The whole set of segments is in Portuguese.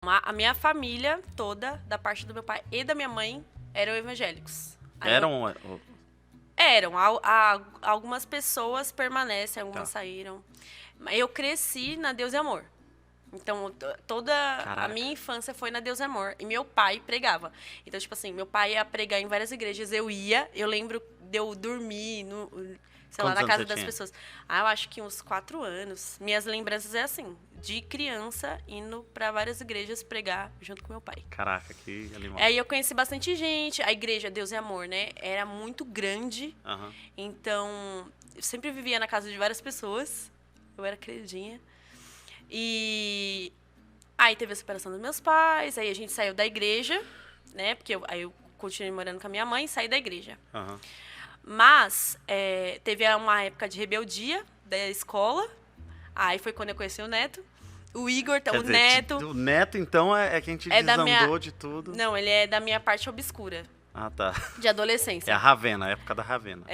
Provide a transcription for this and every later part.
A minha família toda, da parte do meu pai e da minha mãe, eram evangélicos. Eram. Algumas pessoas permanecem, algumas Tá. saíram. Eu cresci na Deus e Amor. Então, toda a minha infância foi na Deus e Amor. E meu pai pregava. Então, tipo assim, meu pai ia pregar em várias igrejas. Eu lembro de eu dormir, sei lá, Quantos na anos casa você das tinha? pessoas. Eu acho que uns 4 anos. Minhas lembranças é assim, de criança indo pra várias igrejas pregar junto com meu pai. Caraca, que animal. Aí eu conheci bastante gente. A igreja Deus e Amor, né? Era muito grande. Aham. Então, eu sempre vivia na casa de várias pessoas. Eu era queridinha. E aí teve a separação dos meus pais, aí a gente saiu da igreja, né? Porque aí eu continuei morando com a minha mãe e saí da igreja. Aham. Mas teve uma época de rebeldia da escola. Aí foi quando eu conheci o Neto. O Igor, Quer o dizer, Neto. o neto, então, é quem te É da desandou minha. de tudo. Não, ele é da minha parte obscura, Ah, tá. de É adolescência. a Ravena, a época da Ravena.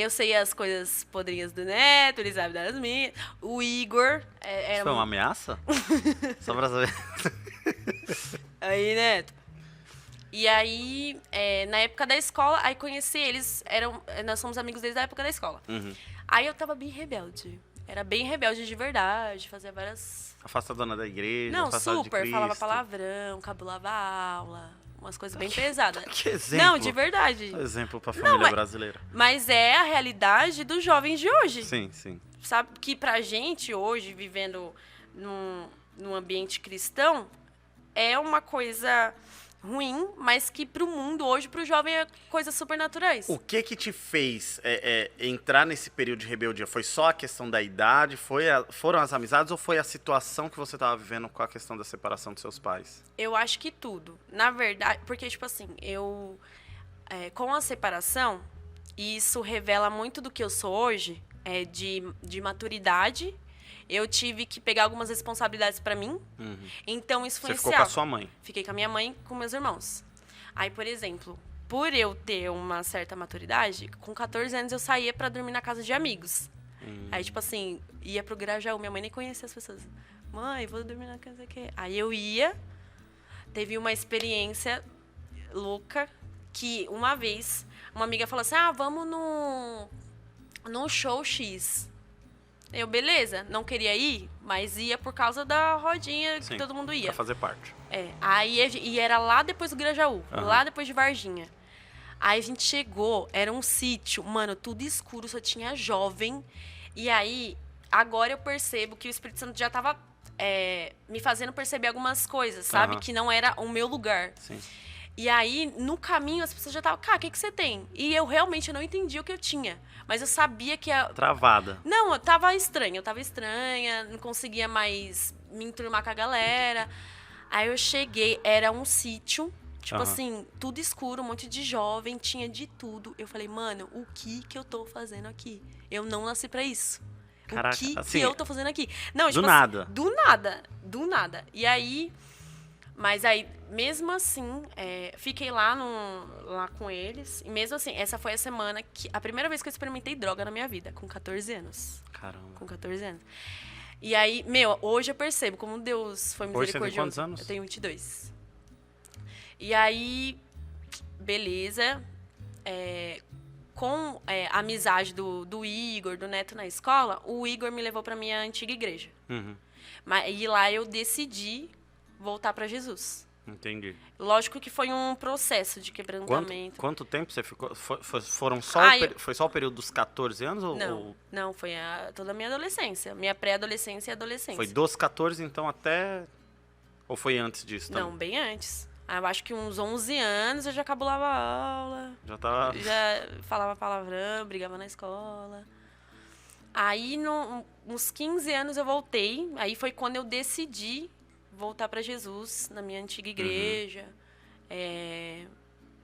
Eu sei as coisas podrinhas do Neto, ele sabe das minhas. O Igor Isso era foi uma ameaça? Só pra saber. Aí, Neto. E aí, na época da escola, aí conheci eles, nós somos amigos desde a época da escola. Uhum. Aí eu tava bem rebelde. Era bem rebelde de verdade, fazia várias... Afastadona da igreja, Não, afastada de super, Cristo. falava palavrão, cabulava a aula, umas coisas bem pesadas. Que exemplo. Não, de verdade. Exemplo pra família mas- brasileira. Mas é a realidade dos jovens de hoje. Sim, sim. Sabe que pra gente hoje, vivendo num ambiente cristão, é uma coisa ruim, mas que pro mundo hoje, pro jovem, é coisas super naturais. O que te fez entrar nesse período de rebeldia? Foi só a questão da idade? Foram as amizades ou foi a situação que você estava vivendo com a questão da separação dos seus pais? Eu acho que tudo. Na verdade, porque, tipo assim, com a separação, isso revela muito do que eu sou hoje, de maturidade. Eu tive que pegar algumas responsabilidades pra mim. Uhum. Então, isso Você ficou influenciava. com a sua mãe. Fiquei com a minha mãe e com meus irmãos. Aí, por exemplo, por eu ter uma certa maturidade, com 14 anos eu saía pra dormir na casa de amigos. Aí, tipo assim, ia pro Grajaú. Minha mãe nem conhecia as pessoas. Mãe, vou dormir na casa aqui. Aí eu ia. Teve uma experiência louca que uma vez uma amiga falou assim: vamos num show X. Eu, beleza, não queria ir, mas ia por causa da rodinha que Sim, todo mundo ia. pra fazer parte. Aí e era lá depois do Grajaú, Aham. lá depois de Varginha. Aí a gente chegou, era um sítio, mano, tudo escuro, só tinha jovem. E aí, agora eu percebo que o Espírito Santo já tava me fazendo perceber algumas coisas, sabe? Aham. Que não era o meu lugar. Sim. E aí, no caminho, as pessoas já estavam, cara, o que você tem? E eu realmente não entendi o que eu tinha. Mas eu sabia que Travada. Não, eu tava estranha, não conseguia mais me enturmar com a galera. Aí eu cheguei, era um sítio, tipo Aham. assim, tudo escuro, um monte de jovem, tinha de tudo. Eu falei, mano, o que eu tô fazendo aqui? Eu não nasci pra isso. Caraca, O que assim, eu tô fazendo aqui? Não, do tipo nada. Assim, do nada. E aí, mas aí, mesmo assim, fiquei lá com eles. E mesmo assim, essa foi a primeira vez que eu experimentei droga na minha vida, com 14 anos. Caramba. Com 14 anos. E aí, hoje eu percebo como Deus foi Hoje você tem misericordioso. quantos anos? Eu tenho 22. E aí, beleza. Com a amizade do Igor, do Neto na escola, o Igor me levou pra minha antiga igreja. Uhum. E lá eu decidi voltar pra Jesus. Entendi. Lógico que foi um processo de quebrantamento. Quanto tempo você ficou? Foram só foi só o período dos 14 anos? Não, foi toda a minha adolescência. Minha pré-adolescência e adolescência. Foi dos 14, então, até... Ou foi antes disso também? Não, bem antes. Eu acho que uns 11 anos eu já cabulava a aula. Já tava... Já falava palavrão, brigava na escola. Aí, uns 15 anos eu voltei. Aí foi quando eu decidi voltar para Jesus, na minha antiga igreja.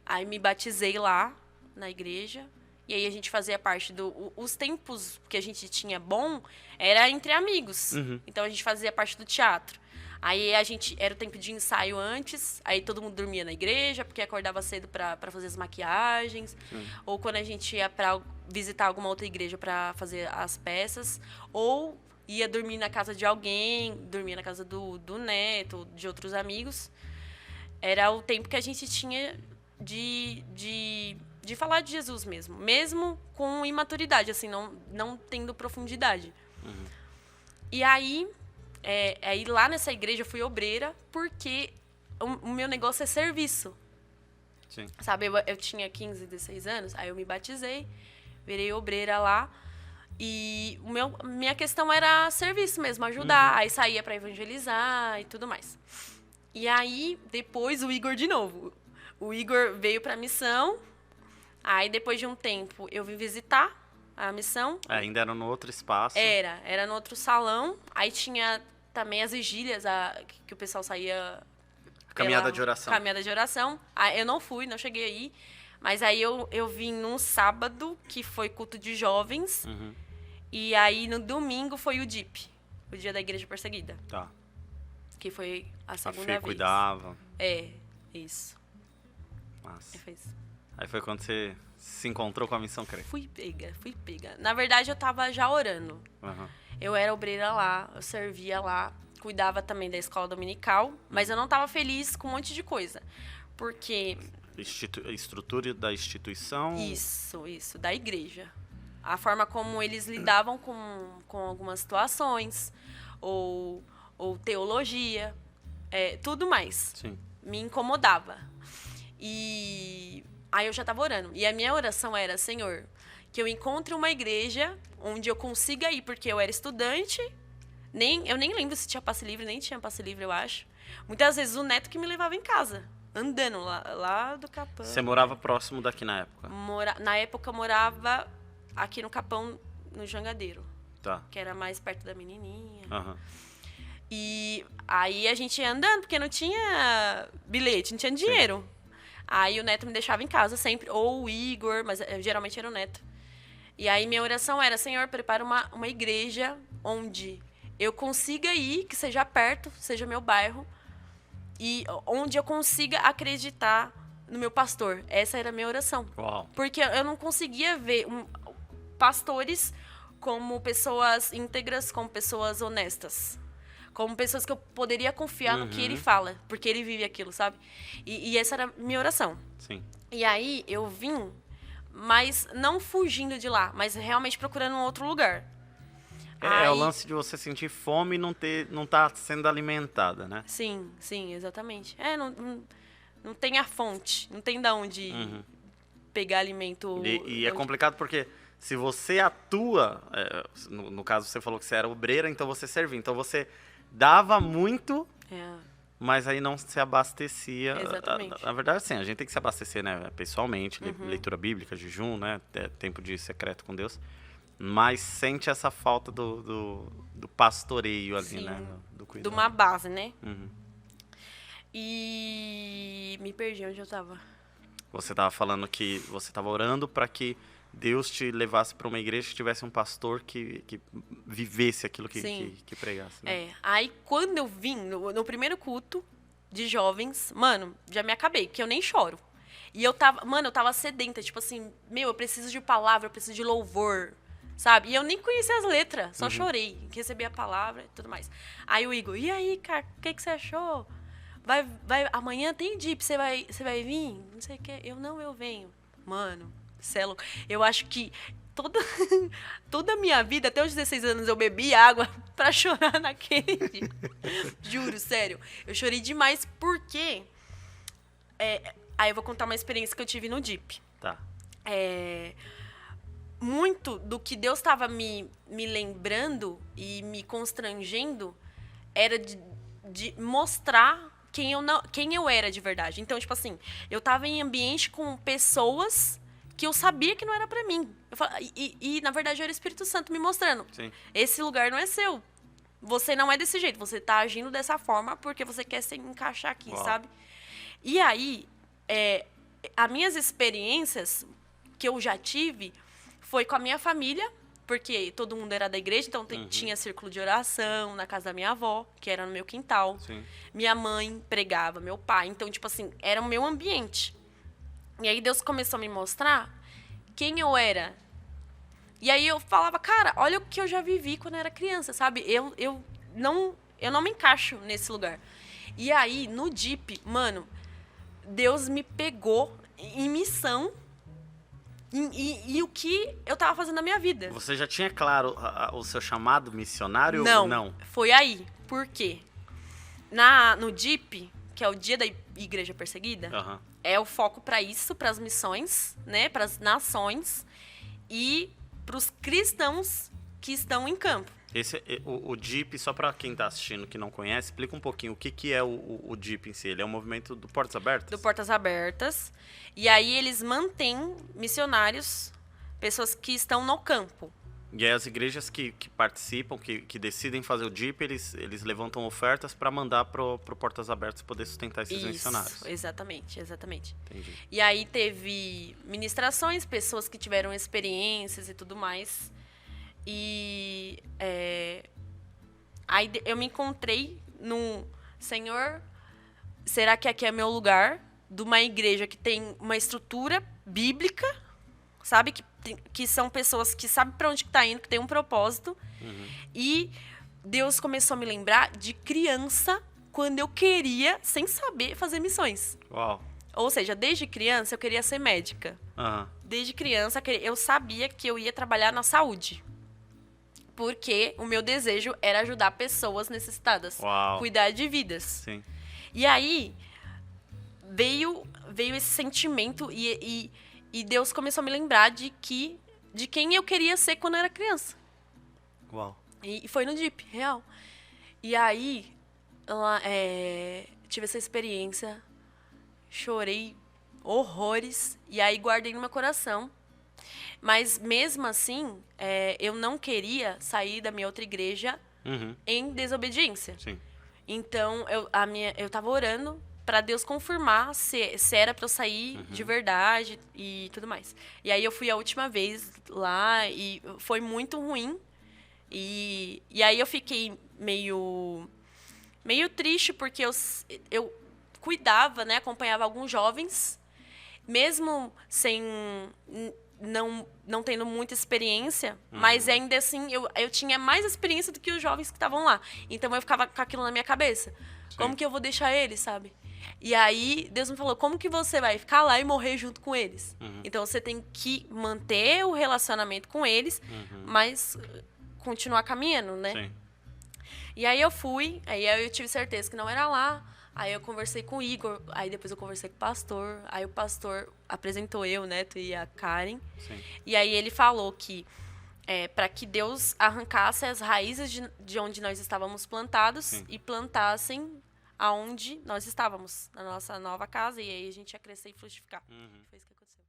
Aí me batizei lá, na igreja. E aí a gente fazia parte os tempos que a gente tinha bom era entre amigos. Uhum. Então a gente fazia parte do teatro. Aí era o tempo de ensaio antes, aí todo mundo dormia na igreja, porque acordava cedo pra fazer as maquiagens. Ou quando a gente ia pra visitar alguma outra igreja pra fazer as peças. Ou ia dormir na casa de alguém, dormia na casa do neto, de outros amigos. Era o tempo que a gente tinha de falar de Jesus mesmo. Mesmo com imaturidade, assim, não tendo profundidade. E aí, lá nessa igreja eu fui obreira porque o meu negócio é serviço. Sim. Sabe, eu tinha 15, 16 anos, aí eu me batizei, virei obreira lá. E minha questão era serviço mesmo, ajudar. Aí saía para evangelizar e tudo mais. E aí, depois, o Igor de novo. O Igor veio pra missão. Aí, depois de um tempo, eu vim visitar a missão. Ainda era no outro espaço. Era no outro salão. Aí tinha também as vigílias, que o pessoal saía... Caminhada de oração. Caminhada de oração. Aí, eu não fui, não cheguei aí. Mas aí eu vim num sábado, que foi culto de jovens. E aí, no domingo, foi o DIP. O Dia da Igreja Perseguida. Tá. Que foi a segunda Fê vez. cuidava. Isso. Massa. Foi isso. Aí foi quando você se encontrou com a Missão CRE. Fui pega. Na verdade, eu tava já orando. Eu era obreira lá, eu servia lá, cuidava também da escola dominical, mas eu não tava feliz com um monte de coisa. Porque... Estrutura da instituição? Isso, da igreja. A forma como eles lidavam com algumas situações, ou teologia, tudo mais. Sim. Me incomodava. E aí eu já estava orando. E a minha oração era, Senhor, que eu encontre uma igreja onde eu consiga ir, porque eu era estudante, eu nem lembro se tinha passe livre, nem tinha passe livre, eu acho. Muitas vezes o neto que me levava em casa, andando lá do Capão. Você morava próximo daqui na época? Na época eu morava aqui no Capão, no Jangadeiro. Tá. Que era mais perto da menininha. E aí a gente ia andando, porque não tinha bilhete, não tinha dinheiro. Sim. Aí o neto me deixava em casa sempre, ou o Igor, mas geralmente era o neto. E aí minha oração era, Senhor, prepara uma igreja onde eu consiga ir, que seja perto, seja meu bairro, e onde eu consiga acreditar no meu pastor. Essa era a minha oração. Uau. Porque eu não conseguia ver pastores como pessoas íntegras, como pessoas honestas. Como pessoas que eu poderia confiar no que ele fala, porque ele vive aquilo, sabe? E essa era a minha oração. Sim. E aí eu vim, mas não fugindo de lá, mas realmente procurando um outro lugar. É o lance de você sentir fome e não tá sendo alimentada, né? Sim, exatamente. Não tem a fonte, não tem de onde pegar alimento. E é complicado porque se você atua, no caso você falou que você era obreira, então você servia. Então você dava muito, mas aí não se abastecia. Exatamente. Na verdade, sim, a gente tem que se abastecer, né? Pessoalmente, leitura bíblica, jejum, né? Tempo de secreto com Deus. Mas sente essa falta do pastoreio ali, sim, né? Do cuidado. De uma base, né? E me perdi onde eu tava. Você tava falando que você tava orando para que Deus te levasse para uma igreja que tivesse um pastor que vivesse aquilo que pregasse. Né? Aí quando eu vim, no primeiro culto de jovens, mano, já me acabei, porque eu nem choro. E eu tava sedenta, tipo assim, eu preciso de palavra, eu preciso de louvor, sabe? E eu nem conhecia as letras, só chorei, recebi a palavra e tudo mais. Aí o Igor, e aí, cara, o que você achou? Amanhã tem DIP, você vai vir? Não sei o que. Eu venho. Mano, cê é louco. Eu acho que toda a minha vida, até os 16 anos, eu bebi água pra chorar naquele dia. Juro, sério. Eu chorei demais porque... aí eu vou contar uma experiência que eu tive no DIP. Tá. Muito do que Deus estava me lembrando e me constrangendo era de mostrar quem eu era de verdade. Então, tipo assim, eu tava em ambiente com pessoas que eu sabia que não era pra mim. E na verdade, era o Espírito Santo me mostrando. Sim. Esse lugar não é seu. Você não é desse jeito. Você tá agindo dessa forma porque você quer se encaixar aqui, sabe? E aí, as minhas experiências que eu já tive foi com a minha família, porque todo mundo era da igreja, então tinha círculo de oração na casa da minha avó, que era no meu quintal. Sim. Minha mãe pregava, meu pai. Então, tipo assim, era o meu ambiente. E aí Deus começou a me mostrar quem eu era E aí eu falava, cara, olha o que eu já vivi quando eu era criança, sabe? Eu não me encaixo nesse lugar. E aí, no DIP, mano, Deus me pegou em missão e o que eu tava fazendo na minha vida. Você já tinha claro o seu chamado missionário não, ou não? Foi aí. Por quê? No DIP, que é o Dia da Igreja Perseguida, é o foco para isso, para as missões, né, para as nações e para os cristãos que estão em campo. O DIP, só para quem está assistindo que não conhece, explica um pouquinho o que é o DIP em si. Ele é um movimento do Portas Abertas? Do Portas Abertas. E aí eles mantêm missionários, pessoas que estão no campo. E aí as igrejas que participam, que decidem fazer o DIP, eles levantam ofertas para mandar pro Portas Abertas poder sustentar esses missionários. Exatamente. Entendi. E aí teve ministrações, pessoas que tiveram experiências e tudo mais. E aí eu me encontrei no Senhor, será que aqui é meu lugar? De uma igreja que tem uma estrutura bíblica, sabe? Que são pessoas que sabem para onde está indo, que tem um propósito. E Deus começou a me lembrar de criança, quando eu queria, sem saber, fazer missões. Uau. Ou seja, desde criança eu queria ser médica. Desde criança eu sabia que eu ia trabalhar na saúde. Porque o meu desejo era ajudar pessoas necessitadas. Uau. Cuidar de vidas. Sim. E aí, veio esse sentimento e Deus começou a me lembrar de quem eu queria ser quando eu era criança. Uau. E foi no DIP, real. E aí, tive essa experiência, chorei horrores, e aí guardei no meu coração. Mas mesmo assim, eu não queria sair da minha outra igreja em desobediência. Sim. Então, eu tava orando para Deus confirmar se era para eu sair de verdade e tudo mais. E aí eu fui a última vez lá e foi muito ruim. E aí eu fiquei meio triste porque eu cuidava, né, acompanhava alguns jovens, mesmo sem não tendo muita experiência, mas ainda assim eu tinha mais experiência do que os jovens que estavam lá. Então eu ficava com aquilo na minha cabeça. Sim. Como que eu vou deixar eles, sabe? E aí Deus me falou, como que você vai ficar lá e morrer junto com eles? Então você tem que manter o relacionamento com eles, mas continuar caminhando, né? Sim. E aí eu fui, aí eu tive certeza que não era lá. Aí eu conversei com o Igor, aí depois eu conversei com o pastor. Aí o pastor apresentou eu, o Neto e a Karen. Sim. E aí ele falou que para que Deus arrancasse as raízes de onde nós estávamos plantados. Sim. E plantassem aonde nós estávamos, na nossa nova casa. E aí a gente ia crescer e frutificar. Foi isso que aconteceu.